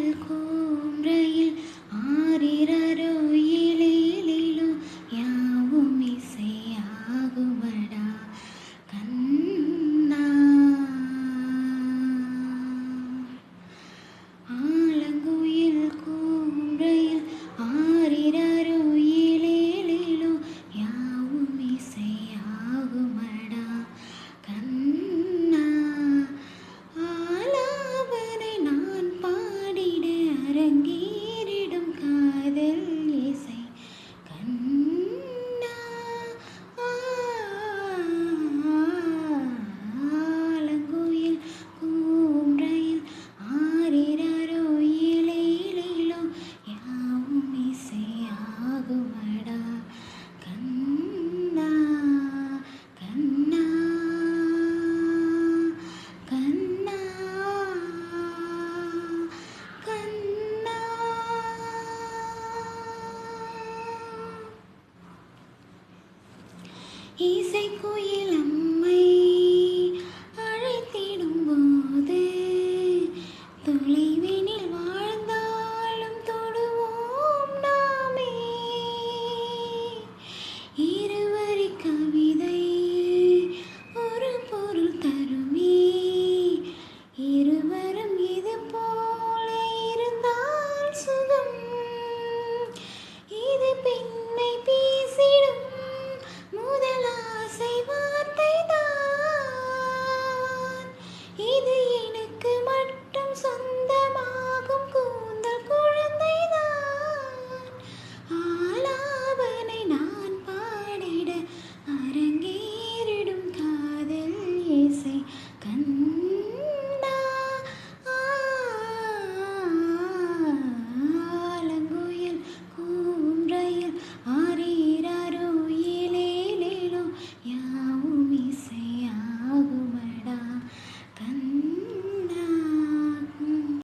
ஆலங்குயில் கூம்ரையில் ஆரிரரோ ஏலேலேலோ யாவும் இசையாகுமடா கண்ணா. ஆலங்குயில் கூம்ரையில் ஆரிரரோ ஏலேலேலோ யாவும் இசையாகுமடா கண்ணா. ஆலாபனை நான் பாடிட அரங்கேறிடும் காதல் இசை கண்ணா. ஆலங்குயில் கூம்ரையில் ஆரிரரோ ஏலேலேலோ யாவும் இசையாகுமடா கண்ணா கண்ணா கண்ணா கண்ணா. இசைக்குயில் அம்மை அழைத்திடும் போது தொலைவினில் வாழ்ந்தாலும் தொடுவோம் நாமே. இருவரி கவிதை ஒரு பொருள் தருமே இருவரும் இது போல்